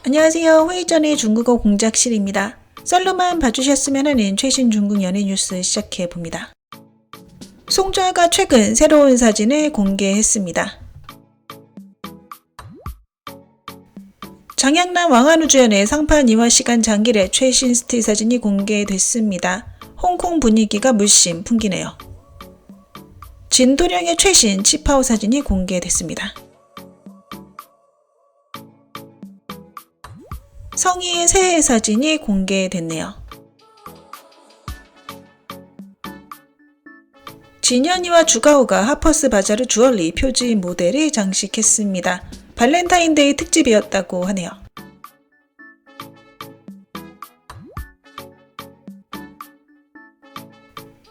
안녕하세요. 회의 전에 중국어 공작실입니다. 썰로만 봐주셨으면 하는 최신 중국 연예 뉴스 시작해봅니다. 송좌가 최근 새로운 사진을 공개했습니다. 장양남 왕한우주연의 상판 2화 시간 장길의 최신 스틸 사진이 공개됐습니다. 홍콩 분위기가 물씬 풍기네요. 진도령의 최신 치파오 사진이 공개됐습니다. 성희의 새해 사진이 공개됐네요. 진현이와 주가오가 하퍼스 바자르 주얼리 표지 모델을 장식했습니다. 발렌타인데이 특집이었다고 하네요.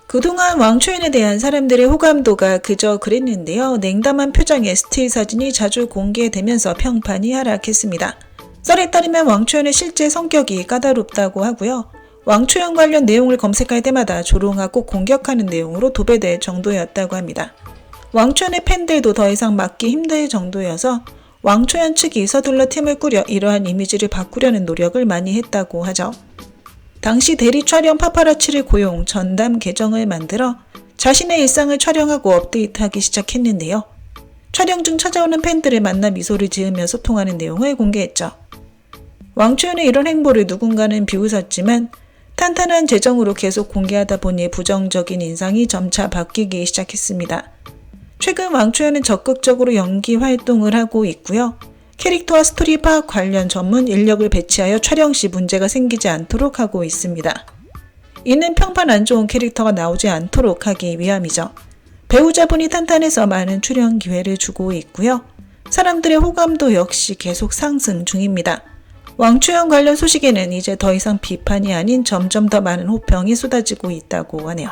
그동안 왕초연에 대한 사람들의 호감도가 그저 그랬는데요. 냉담한 표정의 스틸 사진이 자주 공개되면서 평판이 하락했습니다. 썰에 따르면 왕초연의 실제 성격이 까다롭다고 하고요. 왕초연 관련 내용을 검색할 때마다 조롱하고 공격하는 내용으로 도배될 정도였다고 합니다. 왕초연의 팬들도 더 이상 막기 힘들 정도여서 왕초연 측이 서둘러 팀을 꾸려 이러한 이미지를 바꾸려는 노력을 많이 했다고 하죠. 당시 대리 촬영 파파라치를 고용, 전담 계정을 만들어 자신의 일상을 촬영하고 업데이트하기 시작했는데요. 촬영 중 찾아오는 팬들을 만나 미소를 지으며 소통하는 내용을 공개했죠. 왕초연의 이런 행보를 누군가는 비웃었지만 탄탄한 재정으로 계속 공개하다 보니 부정적인 인상이 점차 바뀌기 시작했습니다. 최근 왕초연은 적극적으로 연기 활동을 하고 있고요. 캐릭터와 스토리 파악 관련 전문 인력을 배치하여 촬영 시 문제가 생기지 않도록 하고 있습니다. 이는 평판 안 좋은 캐릭터가 나오지 않도록 하기 위함이죠. 배우자분이 탄탄해서 많은 출연 기회를 주고 있고요. 사람들의 호감도 역시 계속 상승 중입니다. 왕초연 관련 소식에는 이제 더 이상 비판이 아닌 점점 더 많은 호평이 쏟아지고 있다고 하네요.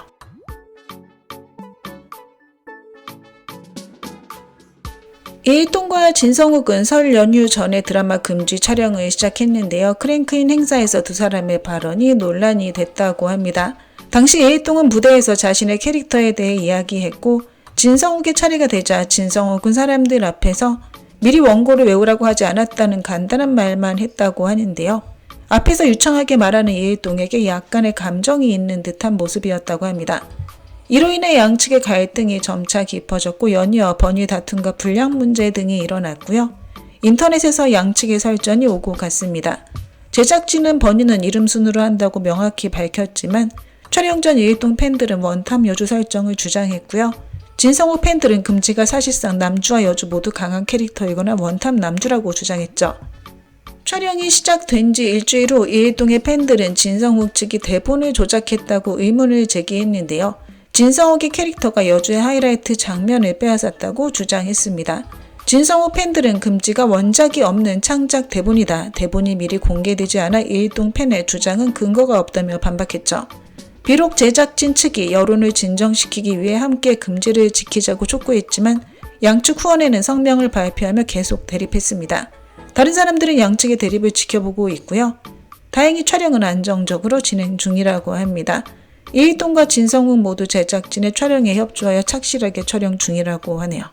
이일동과 진성욱은 설 연휴 전에 드라마 금지 촬영을 시작했는데요. 크랭크인 행사에서 두 사람의 발언이 논란이 됐다고 합니다. 당시 이일동은 무대에서 자신의 캐릭터에 대해 이야기했고 진성욱의 차례가 되자 진성욱은 사람들 앞에서 미리 원고를 외우라고 하지 않았다는 간단한 말만 했다고 하는데요. 앞에서 유창하게 말하는 이일동에게 약간의 감정이 있는 듯한 모습이었다고 합니다. 이로 인해 양측의 갈등이 점차 깊어졌고 연이어 번위 다툼과 불량 문제 등이 일어났고요. 인터넷에서 양측의 설전이 오고 갔습니다. 제작진은 번위는 이름 순으로 한다고 명확히 밝혔지만 촬영 전 이일동 팬들은 원탑 여주 설정을 주장했고요. 진성욱 팬들은 금지가 사실상 남주와 여주 모두 강한 캐릭터이거나 원탑 남주라고 주장했죠. 촬영이 시작된 지 일주일 후 이일동의 팬들은 진성욱 측이 대본을 조작했다고 의문을 제기했는데요. 진성욱의 캐릭터가 여주의 하이라이트 장면을 빼앗았다고 주장했습니다. 진성욱 팬들은 금지가 원작이 없는 창작 대본이다. 대본이 미리 공개되지 않아 이일동 팬의 주장은 근거가 없다며 반박했죠. 비록 제작진 측이 여론을 진정시키기 위해 함께 금지를 지키자고 촉구했지만 양측 후원회는 성명을 발표하며 계속 대립했습니다. 다른 사람들은 양측의 대립을 지켜보고 있고요. 다행히 촬영은 안정적으로 진행 중이라고 합니다. 이일동과 진성욱 모두 제작진의 촬영에 협조하여 착실하게 촬영 중이라고 하네요.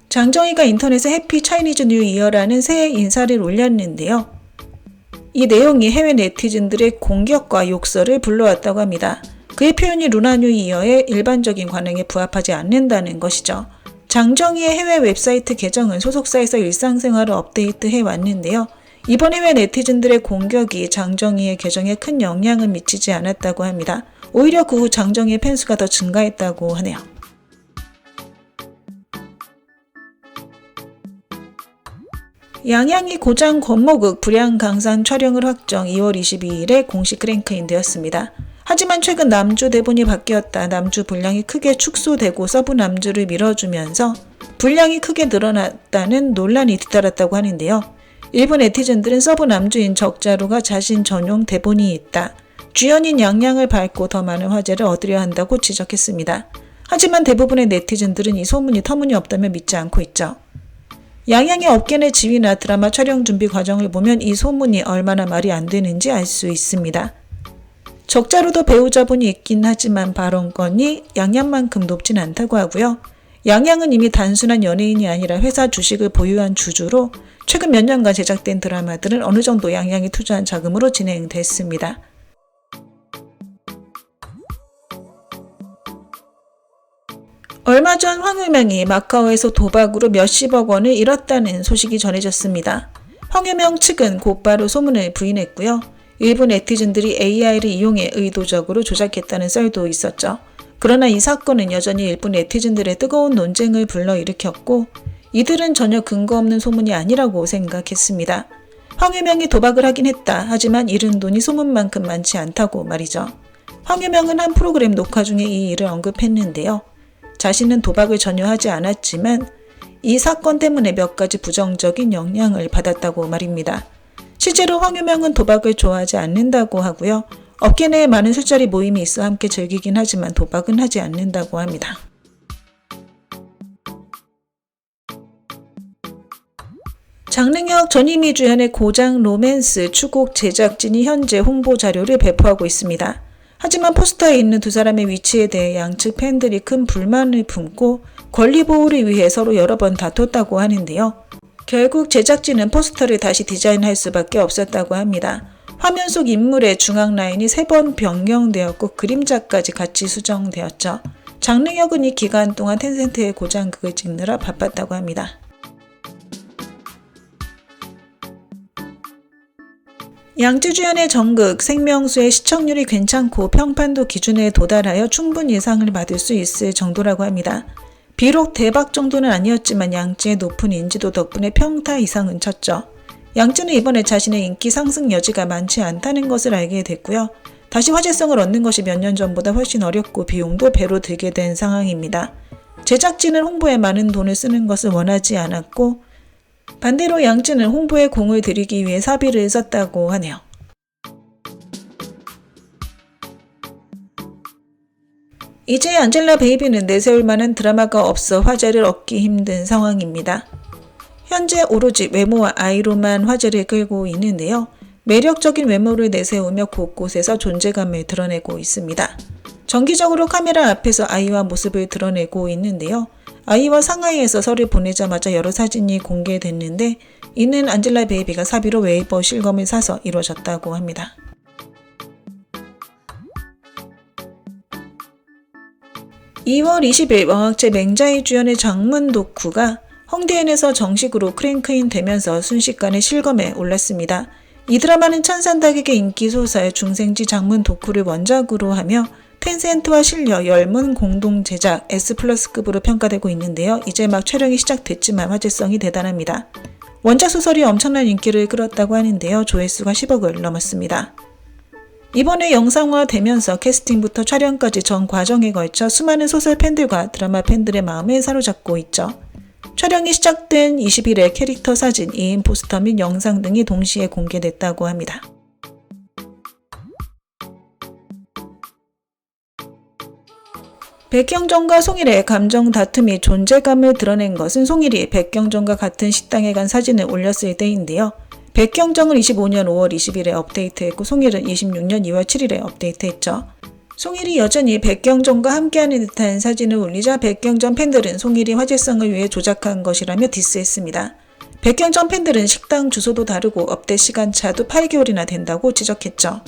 장정희가 인터넷에 해피 차이니즈 뉴 이어라는 새해 인사를 올렸는데요. 이 내용이 해외 네티즌들의 공격과 욕설을 불러왔다고 합니다. 그의 표현이 루나 뉴 이어의 일반적인 관행에 부합하지 않는다는 것이죠. 장정희의 해외 웹사이트 계정은 소속사에서 일상생활을 업데이트해 왔는데요. 이번 해외 네티즌들의 공격이 장정희의 계정에 큰 영향을 미치지 않았다고 합니다. 오히려 그 후 장정희의 팬수가 더 증가했다고 하네요. 양양이 고장 권모극 불량강산 촬영을 확정 2월 22일에 공식 크랭크인 되었습니다. 하지만 최근 남주 대본이 바뀌었다. 남주 분량이 크게 축소되고 서브 남주를 밀어주면서 분량이 크게 늘어났다는 논란이 뒤따랐다고 하는데요. 일부 네티즌들은 서브 남주인 적자루가 자신 전용 대본이 있다. 주연인 양양을 밟고 더 많은 화제를 얻으려 한다고 지적했습니다. 하지만 대부분의 네티즌들은 이 소문이 터무니없다며 믿지 않고 있죠. 양양의 업계 내 지위나 드라마 촬영 준비 과정을 보면 이 소문이 얼마나 말이 안 되는지 알 수 있습니다. 적자로도 배우자분이 있긴 하지만 발언권이 양양만큼 높진 않다고 하고요. 양양은 이미 단순한 연예인이 아니라 회사 주식을 보유한 주주로 최근 몇 년간 제작된 드라마들은 어느 정도 양양이 투자한 자금으로 진행됐습니다. 얼마 전 황유명이 마카오에서 도박으로 몇십억 원을 잃었다는 소식이 전해졌습니다. 황유명 측은 곧바로 소문을 부인했고요. 일부 네티즌들이 AI를 이용해 의도적으로 조작했다는 썰도 있었죠. 그러나 이 사건은 여전히 일부 네티즌들의 뜨거운 논쟁을 불러일으켰고 이들은 전혀 근거 없는 소문이 아니라고 생각했습니다. 황유명이 도박을 하긴 했다. 하지만 잃은 돈이 소문만큼 많지 않다고 말이죠. 황유명은 한 프로그램 녹화 중에 이 일을 언급했는데요. 자신은 도박을 전혀 하지 않았지만 이 사건 때문에 몇 가지 부정적인 영향을 받았다고 말입니다. 실제로 황유명은 도박을 좋아하지 않는다고 하고요. 업계 내에 많은 술자리 모임이 있어 함께 즐기긴 하지만 도박은 하지 않는다고 합니다. 장릉혁 전희미 주연의 고장 로맨스 추곡 제작진이 현재 홍보 자료를 배포하고 있습니다. 하지만 포스터에 있는 두 사람의 위치에 대해 양측 팬들이 큰 불만을 품고 권리 보호를 위해 서로 여러 번 다퉜다고 하는데요. 결국 제작진은 포스터를 다시 디자인할 수밖에 없었다고 합니다. 화면 속 인물의 중앙 라인이 3번 변경되었고 그림자까지 같이 수정되었죠. 장릉혁은 이 기간 동안 텐센트의 고장극을 찍느라 바빴다고 합니다. 양쯔 주연의 정극 생명수의 시청률이 괜찮고 평판도 기준에 도달하여 충분히 상을 받을 수 있을 정도라고 합니다. 비록 대박 정도는 아니었지만 양쯔의 높은 인지도 덕분에 평타 이상은 쳤죠. 양쯔는 이번에 자신의 인기 상승 여지가 많지 않다는 것을 알게 됐고요. 다시 화제성을 얻는 것이 몇 년 전보다 훨씬 어렵고 비용도 배로 들게 된 상황입니다. 제작진은 홍보에 많은 돈을 쓰는 것을 원하지 않았고 반대로 양쯔는 홍보에 공을 들이기 위해 사비를 썼다고 하네요. 이제 안젤라 베이비는 내세울 만한 드라마가 없어 화제를 얻기 힘든 상황입니다. 현재 오로지 외모와 아이로만 화제를 끌고 있는데요. 매력적인 외모를 내세우며 곳곳에서 존재감을 드러내고 있습니다. 정기적으로 카메라 앞에서 아이와 모습을 드러내고 있는데요. 아이와 상하이에서 설을 보내자마자 여러 사진이 공개됐는데 이는 안젤라 베이비가 사비로 웨이버 실검을 사서 이루어졌다고 합니다. (2월 20일) 왕학제 맹자이 주연의 장문 덕후가 홍대엔에서 정식으로 크랭크인 되면서 순식간에 실검에 올랐습니다. 이 드라마는 천산다객의 인기 소설 중생지 장문 덕후를 원작으로 하며 텐센트와 실려 열문 공동 제작 S+급으로 평가되고 있는데요. 이제 막 촬영이 시작됐지만 화제성이 대단합니다. 원작 소설이 엄청난 인기를 끌었다고 하는데요. 조회수가 10억을 넘었습니다. 이번에 영상화되면서 캐스팅부터 촬영까지 전 과정에 걸쳐 수많은 소설 팬들과 드라마 팬들의 마음을 사로잡고 있죠. 촬영이 시작된 20일에 캐릭터 사진, 2인 포스터 및 영상 등이 동시에 공개됐다고 합니다. 백경정과 송일의 감정 다툼이 존재감을 드러낸 것은 송일이 백경정과 같은 식당에 간 사진을 올렸을 때인데요. 백경정은 25년 5월 20일에 업데이트했고 송일은 26년 2월 7일에 업데이트했죠. 송일이 여전히 백경정과 함께하는 듯한 사진을 올리자 백경정 팬들은 송일이 화제성을 위해 조작한 것이라며 디스했습니다. 백경정 팬들은 식당 주소도 다르고 업데이트 시간차도 8개월이나 된다고 지적했죠.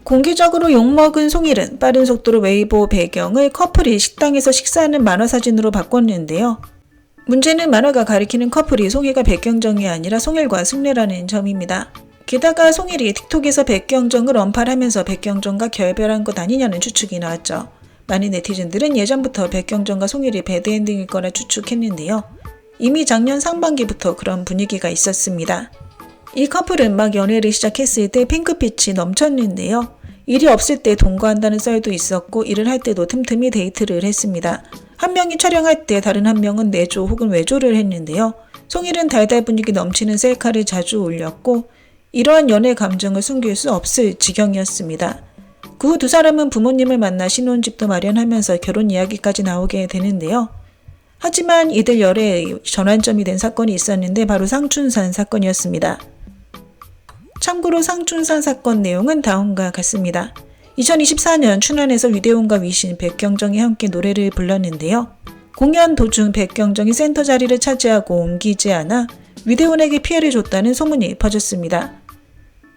공개적으로 욕먹은 송일은 빠른 속도로 웨이보 배경을 커플이 식당에서 식사하는 만화 사진으로 바꿨는데요. 문제는 만화가 가리키는 커플이 송일과 백경정이 아니라 송일과 승래라는 점입니다. 게다가 송일이 틱톡에서 백경정을 언팔하면서 백경정과 결별한 것 아니냐는 추측이 나왔죠. 많은 네티즌들은 예전부터 백경정과 송일이 배드엔딩일 거라 추측했는데요. 이미 작년 상반기부터 그런 분위기가 있었습니다. 이 커플은 막 연애를 시작했을 때 핑크빛이 넘쳤는데요. 일이 없을 때 동거한다는 썰도 있었고 일을 할 때도 틈틈이 데이트를 했습니다. 한 명이 촬영할 때 다른 한 명은 내조 혹은 외조를 했는데요. 송일은 달달 분위기 넘치는 셀카를 자주 올렸고 이러한 연애 감정을 숨길 수 없을 지경이었습니다. 그 후 두 사람은 부모님을 만나 신혼집도 마련하면서 결혼 이야기까지 나오게 되는데요. 하지만 이들 열애의 전환점이 된 사건이 있었는데 바로 상춘산 사건이었습니다. 참고로 상춘산 사건 내용은 다음과 같습니다. 2024년 춘환에서 위대홍과 위신, 백경정이 함께 노래를 불렀는데요. 공연 도중 백경정이 센터 자리를 차지하고 옮기지 않아 위대훈에게 피해를 줬다는 소문이 퍼졌습니다.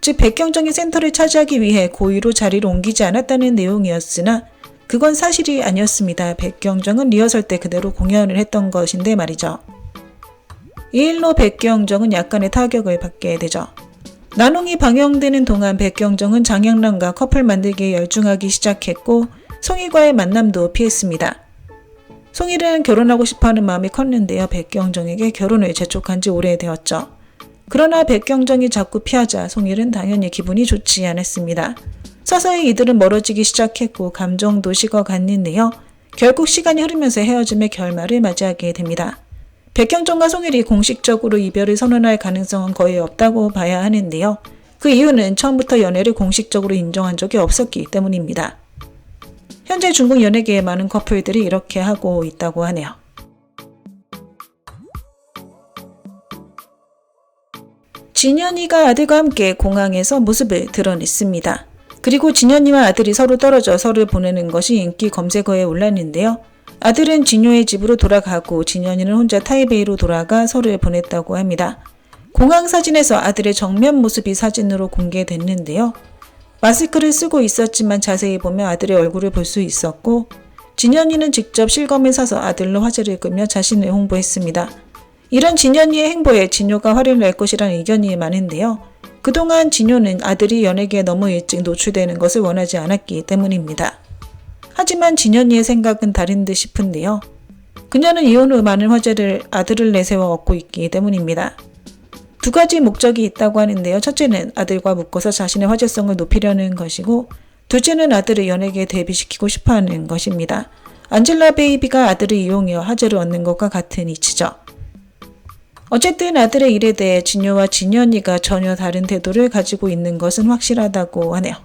즉 백경정이 센터를 차지하기 위해 고의로 자리를 옮기지 않았다는 내용이었으나 그건 사실이 아니었습니다. 백경정은 리허설 때 그대로 공연을 했던 것인데 말이죠. 이 일로 백경정은 약간의 타격을 받게 되죠. 난홍이 방영되는 동안 백경정은 장영란과 커플 만들기에 열중하기 시작했고 송희과의 만남도 피했습니다. 송희는 결혼하고 싶어하는 마음이 컸는데요. 백경정에게 결혼을 재촉한 지 오래되었죠. 그러나 백경정이 자꾸 피하자 송희는 당연히 기분이 좋지 않았습니다. 서서히 이들은 멀어지기 시작했고 감정도 식어갔는데요. 결국 시간이 흐르면서 헤어짐의 결말을 맞이하게 됩니다. 백경정과 송일이 공식적으로 이별을 선언할 가능성은 거의 없다고 봐야 하는데요. 그 이유는 처음부터 연애를 공식적으로 인정한 적이 없었기 때문입니다. 현재 중국 연예계의 많은 커플들이 이렇게 하고 있다고 하네요. 진현이가 아들과 함께 공항에서 모습을 드러냈습니다. 그리고 진현이와 아들이 서로 떨어져 서로를 보내는 것이 인기 검색어에 올랐는데요. 아들은 진효의 집으로 돌아가고 진현이는 혼자 타이베이로 돌아가 서로를 보냈다고 합니다. 공항 사진에서 아들의 정면 모습이 사진으로 공개됐는데요. 마스크를 쓰고 있었지만 자세히 보면 아들의 얼굴을 볼 수 있었고 진현이는 직접 실검을 사서 아들로 화제를 끌며 자신을 홍보했습니다. 이런 진현이의 행보에 진효가 화를 낼 것이라는 의견이 많은데요. 그동안 진효는 아들이 연예계에 너무 일찍 노출되는 것을 원하지 않았기 때문입니다. 하지만 진현이의 생각은 다른 듯 싶은데요. 그녀는 이혼 후 많은 화제를 아들을 내세워 얻고 있기 때문입니다. 두 가지 목적이 있다고 하는데요. 첫째는 아들과 묶어서 자신의 화제성을 높이려는 것이고 둘째는 아들을 연예계에 데뷔시키고 싶어하는 것입니다. 안젤라 베이비가 아들을 이용해 화제를 얻는 것과 같은 이치죠. 어쨌든 아들의 일에 대해 진효와 진현이가 전혀 다른 태도를 가지고 있는 것은 확실하다고 하네요.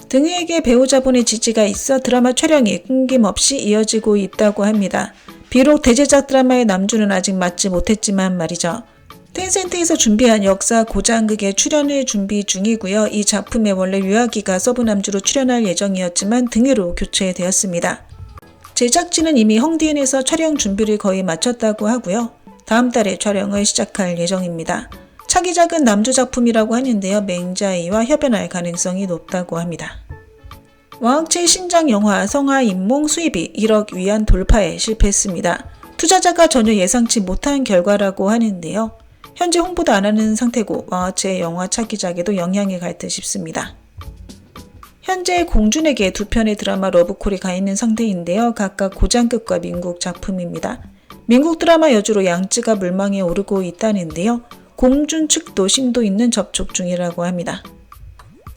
등희에게 배우자분의 지지가 있어 드라마 촬영이 끊김없이 이어지고 있다고 합니다. 비록 대제작 드라마의 남주는 아직 맡지 못했지만 말이죠. 텐센트에서 준비한 역사 고장극에 출연을 준비 중이고요. 이 작품에 원래 유아기가 서브 남주로 출연할 예정이었지만 등희로 교체되었습니다. 제작진은 이미 헝디엔에서 촬영 준비를 거의 마쳤다고 하고요. 다음 달에 촬영을 시작할 예정입니다. 차기작은 남주 작품이라고 하는데요. 맹자이와 협연할 가능성이 높다고 합니다. 왕학체의 신작 영화 성하인몽 수입이 1억 위안 돌파에 실패했습니다. 투자자가 전혀 예상치 못한 결과라고 하는데요. 현재 홍보도 안 하는 상태고 왕학체의 영화 차기작에도 영향이 갈 듯 싶습니다. 현재 공준에게 두 편의 드라마 러브콜이 가 있는 상태인데요. 각각 고장급과 민국 작품입니다. 민국 드라마 여주로 양쯔가 물망에 오르고 있다는데요. 공준 측도 심도 있는 접촉 중이라고 합니다.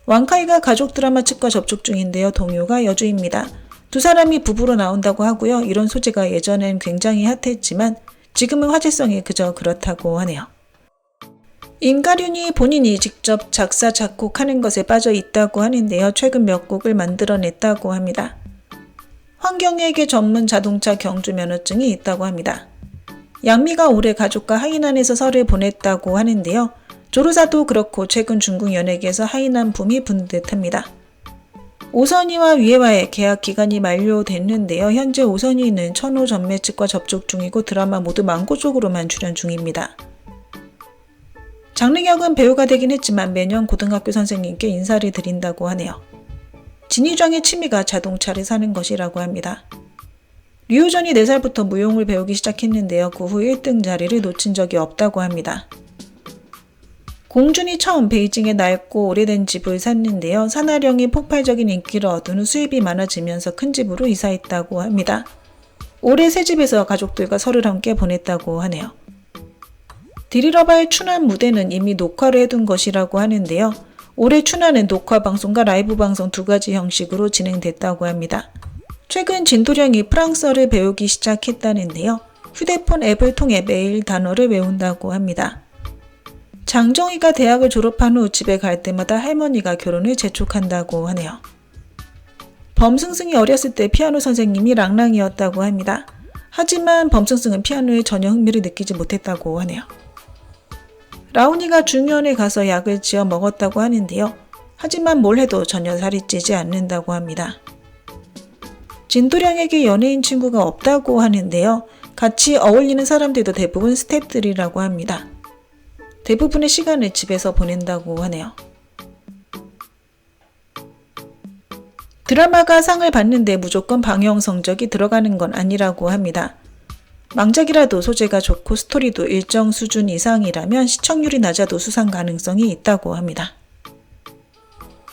왕카이가 가족 드라마 측과 접촉 중인데요. 동요가 여주입니다. 두 사람이 부부로 나온다고 하고요. 이런 소재가 예전엔 굉장히 핫했지만 지금은 화제성이 그저 그렇다고 하네요. 임가륜이 본인이 직접 작사, 작곡하는 것에 빠져 있다고 하는데요. 최근 몇 곡을 만들어냈다고 합니다. 환경예계 전문 자동차 경주 면허증이 있다고 합니다. 양미가 올해 가족과 하이난에서 설을 보냈다고 하는데요. 조르사도 그렇고 최근 중국 연예계에서 하이난 붐이 분 듯합니다. 오선희와 위에와의 계약 기간이 만료됐는데요. 현재 오선희는 천호 전매 측과 접촉 중이고 드라마 모두 망고 쪽으로만 출연 중입니다. 장르격은 배우가 되긴 했지만 매년 고등학교 선생님께 인사를 드린다고 하네요. 진희정의 취미가 자동차를 사는 것이라고 합니다. 류호전이 4살부터 무용을 배우기 시작했는데요. 그 후 1등 자리를 놓친 적이 없다고 합니다. 공준이 처음 베이징에 낡고 오래된 집을 샀는데요. 산하령이 폭발적인 인기를 얻은 후 수입이 많아지면서 큰 집으로 이사했다고 합니다. 올해 새 집에서 가족들과 설을 함께 보냈다고 하네요. 디리러바의 춘한 무대는 이미 녹화를 해둔 것이라고 하는데요. 올해 춘하는 녹화 방송과 라이브 방송 두 가지 형식으로 진행됐다고 합니다. 최근 진도령이 프랑스어를 배우기 시작했다는데요. 휴대폰 앱을 통해 매일 단어를 외운다고 합니다. 장정희가 대학을 졸업한 후 집에 갈 때마다 할머니가 결혼을 재촉한다고 하네요. 범승승이 어렸을 때 피아노 선생님이 랑랑이었다고 합니다. 하지만 범승승은 피아노에 전혀 흥미를 느끼지 못했다고 하네요. 라온이가 중년에 가서 약을 지어 먹었다고 하는데요. 하지만 뭘 해도 전혀 살이 찌지 않는다고 합니다. 진도령에게 연예인 친구가 없다고 하는데요. 같이 어울리는 사람들도 대부분 스태프들이라고 합니다. 대부분의 시간을 집에서 보낸다고 하네요. 드라마가 상을 받는데 무조건 방영 성적이 들어가는 건 아니라고 합니다. 망작이라도 소재가 좋고 스토리도 일정 수준 이상이라면 시청률이 낮아도 수상 가능성이 있다고 합니다.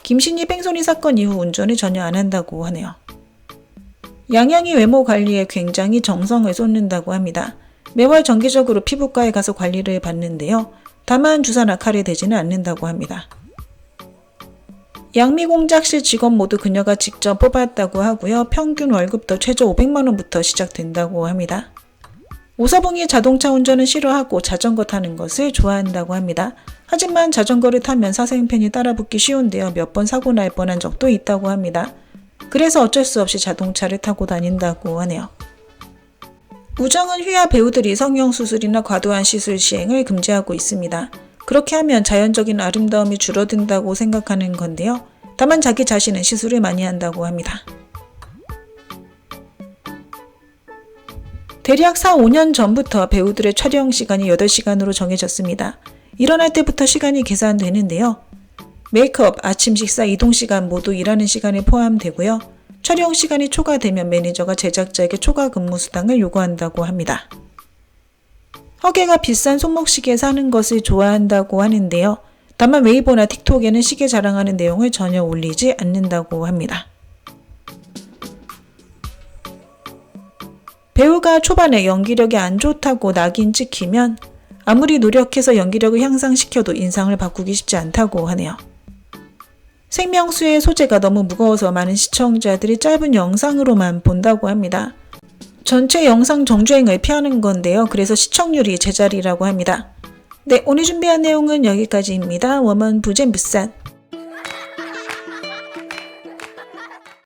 김신희 뺑소니 사건 이후 운전을 전혀 안 한다고 하네요. 양양이 외모 관리에 굉장히 정성을 쏟는다고 합니다. 매월 정기적으로 피부과에 가서 관리를 받는데요. 다만 주사나 칼에 대지는 않는다고 합니다. 양미공작실 직원 모두 그녀가 직접 뽑았다고 하고요. 평균 월급도 최저 500만원부터 시작된다고 합니다. 오사봉이 자동차 운전은 싫어하고 자전거 타는 것을 좋아한다고 합니다. 하지만 자전거를 타면 사생팬이 따라붙기 쉬운데요. 몇 번 사고 날 뻔한 적도 있다고 합니다. 그래서 어쩔 수 없이 자동차를 타고 다닌다고 하네요. 우정은 휘하 배우들이 성형수술이나 과도한 시술 시행을 금지하고 있습니다. 그렇게 하면 자연적인 아름다움이 줄어든다고 생각하는 건데요. 다만 자기 자신은 시술을 많이 한다고 합니다. 대략 4-5년 전부터 배우들의 촬영 시간이 8시간으로 정해졌습니다. 일어날 때부터 시간이 계산되는데요. 메이크업, 아침 식사, 이동 시간 모두 일하는 시간에 포함되고요. 촬영 시간이 초과되면 매니저가 제작자에게 초과 근무 수당을 요구한다고 합니다. 허게가 비싼 손목시계 사는 것을 좋아한다고 하는데요. 다만 웨이보나 틱톡에는 시계 자랑하는 내용을 전혀 올리지 않는다고 합니다. 배우가 초반에 연기력이 안 좋다고 낙인 찍히면 아무리 노력해서 연기력을 향상시켜도 인상을 바꾸기 쉽지 않다고 하네요. 생명수의 소재가 너무 무거워서 많은 시청자들이 짧은 영상으로만 본다고 합니다. 전체 영상 정주행을 피하는 건데요. 그래서 시청률이 제자리라고 합니다. 네, 오늘 준비한 내용은 여기까지입니다. 워먼 부젠부산